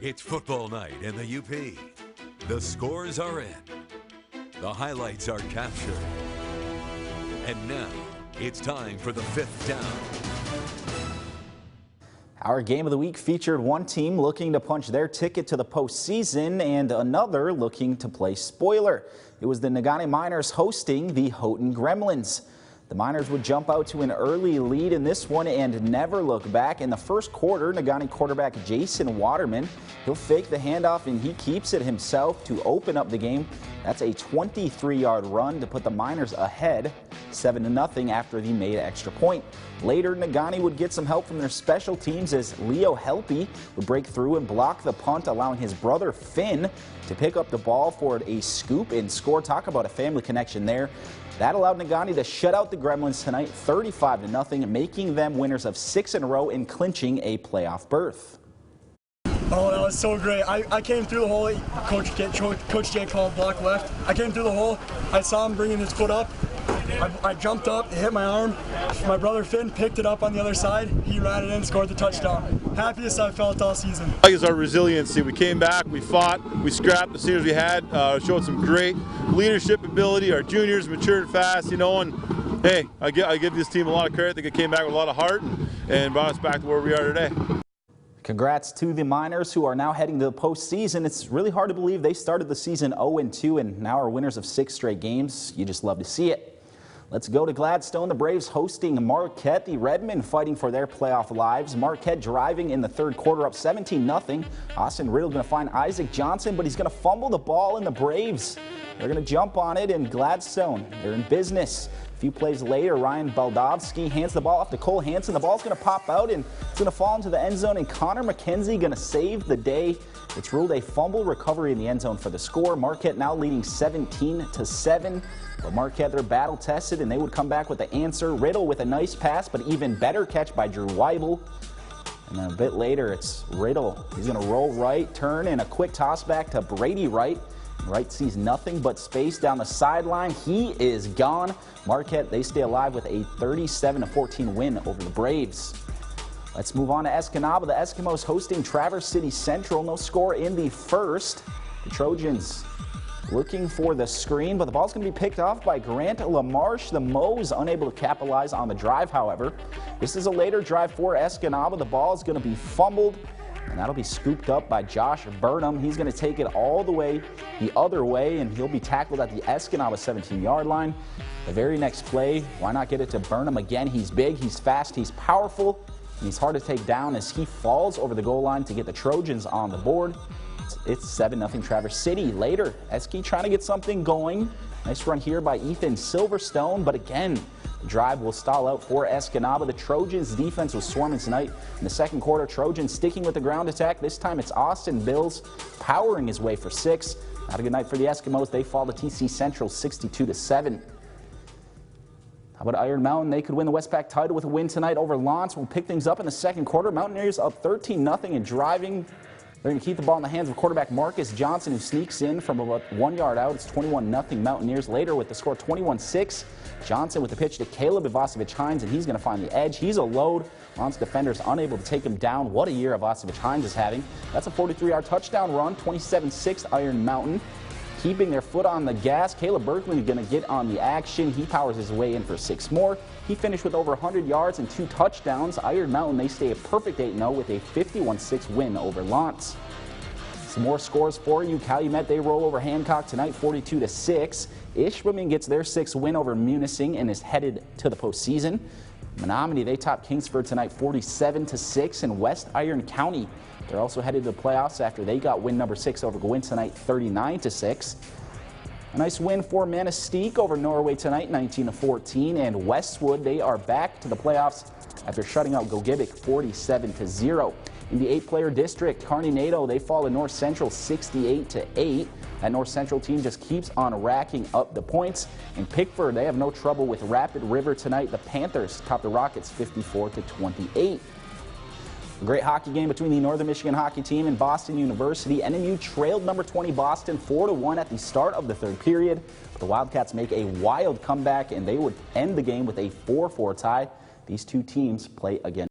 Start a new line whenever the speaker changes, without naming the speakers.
It's football night in the UP. The scores are in. The highlights are captured. And now, it's time for the fifth down.
Our game of the week featured one team looking to punch their ticket to the postseason and another looking to play spoiler. It was the Negaunee Miners hosting the Houghton Gremlins. The Miners would jump out to an early lead in this one and never look back. In the first quarter, Negaunee quarterback Jason Waterman, he'll fake the handoff and he keeps it himself to open up the game. That's a 23-yard run to put the Miners ahead 7-0 after the made extra point. Later, Negaunee would get some help from their special teams as Leo Helpe would break through and block the punt, allowing his brother Finn to pick up the ball for a scoop and score. Talk about a family connection there. That allowed Negaunee to shut out the Gremlins tonight 35-0, making them winners of 6 in a row and clinching a playoff berth.
Oh, that was so great. I came through the hole. Coach Jay called block left. I came through the hole. I saw him bringing his foot up. I jumped up, hit my arm. My brother Finn picked it up on the other side. He ran it in, scored the touchdown. Happiest I've felt all season.
It's our resiliency. We came back, we fought, we scrapped the seniors we had, showed some great leadership ability. Our juniors matured fast, you know, and hey, I give this team a lot of credit. They came back with a lot of heart and brought us back to where we are today.
Congrats to the Miners, who are now heading to the postseason. It's really hard to believe they started the season 0-2 and now are winners of 6 straight games. You just love to see it. Let's go to Gladstone. The Braves hosting Marquette. The Redmen fighting for their playoff lives. Marquette driving in the third quarter up 17-0. Austin Riddle going to find Isaac Johnson, but he's going to fumble the ball, and the Braves, they're going to jump on it, and Gladstone, they're in business. A few plays later, Ryan Baldovsky hands the ball off to Cole Hansen. The ball's going to pop out, and it's going to fall into the end zone, and Connor McKenzie going to save the day. It's ruled a fumble recovery in the end zone for the score. Marquette now leading 17-7. But Marquette, they're battle tested, and they would come back with the answer. Riddle with a nice pass, but even better catch by Drew Weibel. And then a bit later, it's Riddle. He's going to roll right, turn, and a quick toss back to Brady Wright. Wright sees nothing but space down the sideline. He is gone. Marquette, they stay alive with a 37-14 win over the Braves. Let's move on to Escanaba. The Eskimos hosting Traverse City Central. No score in the first. The Trojans looking for the screen, but the ball's going to be picked off by Grant LaMarche. The Moes unable to capitalize on the drive, however. This is a later drive for Escanaba. The ball is going to be fumbled, and that'll be scooped up by Josh Burnham. He's going to take it all the way the other way, and he'll be tackled at the Escanaba 17-yard line. The very next play, why not get it to Burnham again? He's big, he's fast, he's powerful, and he's hard to take down as he falls over the goal line to get the Trojans on the board. It's 7-0 Traverse City. Later, Eski trying to get something going. Nice run here by Ethan Silverstone, but again, the drive will stall out for Escanaba. The Trojans' defense was swarming tonight. In the second quarter, Trojans sticking with the ground attack. This time it's Austin Bills powering his way for 6. Not a good night for the Eskimos. They fall to TC Central 62-7. How about Iron Mountain? They could win the Westpac title with a win tonight over Lance. We'll pick things up in the second quarter. Mountaineers up 13-0 and driving. They're going to keep the ball in the hands of quarterback Marcus Johnson, who sneaks in from about 1 yard out. It's 21-0 Mountaineers. Later with the score 21-6. Johnson with the pitch to Caleb Ivasovich-Hines, and he's going to find the edge. He's a load. Lance defenders unable to take him down. What a year Ivasovich-Hines is having. That's a 43-yard touchdown run, 27-6 Iron Mountain. Keeping their foot on the gas. Caleb Berkman is going to get on the action. He powers his way in for 6 more. He finished with over 100 yards and 2 touchdowns. Iron Mountain, they stay a perfect 8-0 with a 51-6 win over Lance. Some more scores for you. Calumet, they roll over Hancock tonight 42-6. Ishpeming gets their 6th win over Munising and is headed to the postseason. Menominee, they top Kingsford tonight 47-6. And West Iron County, they're also headed to the playoffs after they got win number 6 over Gwin tonight 39-6. A nice win for Manistee over Norway tonight 19-14. And Westwood, they are back to the playoffs after shutting out Gogebic 47-0. In the 8-player district, Kearney Nato, they fall to North Central 68-8. That North Central team just keeps on racking up the points. In Pickford, they have no trouble with Rapid River tonight. The Panthers top the Rockets 54-28. A great hockey game between the Northern Michigan hockey team and Boston University. NMU trailed number 20 Boston 4-1 at the start of the third period. But the Wildcats make a wild comeback, and they would end the game with a 4-4 tie. These two teams play again.